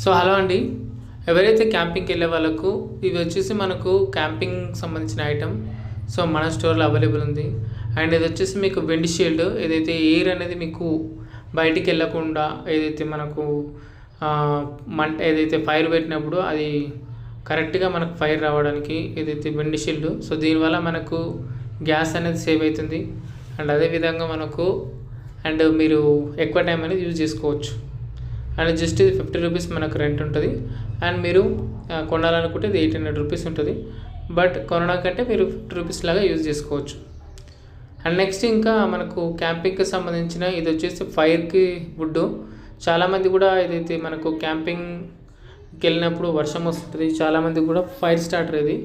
So hello అండి. ఎవరైతే క్యాంపింగ్కి వెళ్ళే వాళ్ళకు ఇవి వచ్చేసి మనకు క్యాంపింగ్ సంబంధించిన ఐటమ్. సో మన స్టోర్లో అవైలబుల్ ఉంది. అండ్ ఇది వచ్చేసి మీకు విండ్ షీల్డ్, ఏదైతే ఎయిర్ అనేది మీకు బయటికి వెళ్ళకుండా, ఏదైతే మనకు మంట ఏదైతే ఫైర్ పెట్టినప్పుడు అది కరెక్ట్గా మనకు ఫైర్ రావడానికి ఏదైతే విండ్ షీల్డ్. సో దీనివల్ల మనకు గ్యాస్ అనేది సేవ్ అవుతుంది. అండ్ అదేవిధంగా మనకు మీరు ఎక్కువ టైం అనేది యూజ్ చేసుకోవచ్చు. అండ్ జస్ట్ ఇది 50 రూపీస్ మనకు రెంట్ ఉంటుంది. అండ్ మీరు కొనాలనుకుంటే ఇది 800 రూపీస్ ఉంటుంది. బట్ కొనడానికంటే మీరు 50 రూపీస్ లాగా యూజ్ చేసుకోవచ్చు. అండ్ నెక్స్ట్ ఇంకా మనకు క్యాంపింగ్కి సంబంధించిన ఇది వచ్చేసి ఫైర్కి వుడ్. చాలామంది కూడా ఏదైతే మనకు క్యాంపింగ్కి వెళ్ళినప్పుడు వర్షం వస్తుంది, చాలామంది కూడా ఫైర్ స్టార్టర్ ఇది.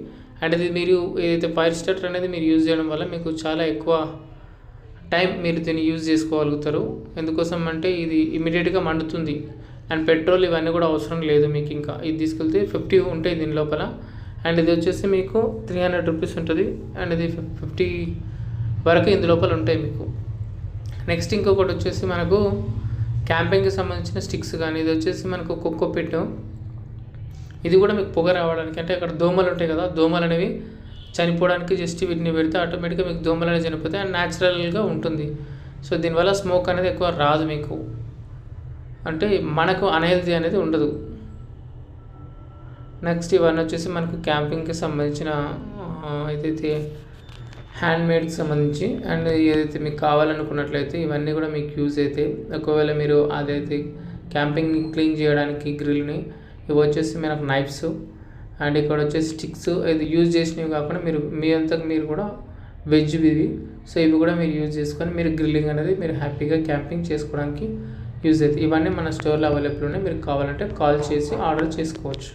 అండ్ ఇది మీరు ఏదైతే ఫైర్ స్టార్టర్ అనేది మీరు యూజ్ చేయడం వల్ల మీకు చాలా ఎక్కువ టైం మీరు దీన్ని యూజ్ చేసుకోగలుగుతారు. ఎందుకోసం అంటే ఇది ఇమీడియట్గా మండుతుంది. అండ్ పెట్రోల్ ఇవన్నీ కూడా అవసరం లేదు మీకు. ఇంకా ఇది తీసుకెళ్తే 50 ఉంటాయి దీని లోపల. అండ్ ఇది వచ్చేసి మీకు 300 రూపీస్ ఉంటుంది. అండ్ ఇది 50 వరకు ఇందు లోపల ఉంటాయి మీకు. నెక్స్ట్ ఇంకొకటి వచ్చేసి మనకు క్యాంపింగ్కి సంబంధించిన స్టిక్స్. కానీ ఇది వచ్చేసి మనకు కొక్కో పిట్. ఇది కూడా మీకు పొగ రావడానికి, అంటే అక్కడ దోమలు ఉంటాయి కదా, దోమలు అనేవి చనిపోవడానికి జస్ట్ వీటిని పెడితే ఆటోమేటిక్గా మీకు దోమలు అనేవి చనిపోతాయి. అండ్ న్యాచురల్గా ఉంటుంది. సో దీనివల్ల స్మోక్ అనేది ఎక్కువ రాదు మీకు, అంటే మనకు అన్హెల్తీ అనేది ఉండదు. నెక్స్ట్ ఇవన్నీ వచ్చేసి మనకు క్యాంపింగ్కి సంబంధించిన ఏదైతే హ్యాండ్మేడ్కి సంబంధించి. అండ్ ఏదైతే మీకు కావాలనుకున్నట్లయితే ఇవన్నీ కూడా మీకు యూజ్ అయితే, ఒకవేళ మీరు అదైతే క్యాంపింగ్ని క్లీన్ చేయడానికి గ్రిల్ని, ఇవి వచ్చేసి మనకు నైఫ్స్. అండ్ ఇక్కడ వచ్చేసి స్టిక్స్, ఇది యూజ్ చేసినవి కాకుండా మీరు మీ అంతకు మీరు కూడా వెజ్ ఇవి. సో ఇవి కూడా మీరు యూజ్ చేసుకొని మీరు గ్రిల్లింగ్ అనేది మీరు హ్యాపీగా క్యాంపింగ్ చేసుకోవడానికి యూజ్ అవుతాయి. ఇవన్నీ మన స్టోర్లో అవైలబుల్ ఉన్నాయి. మీరు కావాలంటే కాల్ చేసి ఆర్డర్ చేసుకోవచ్చు.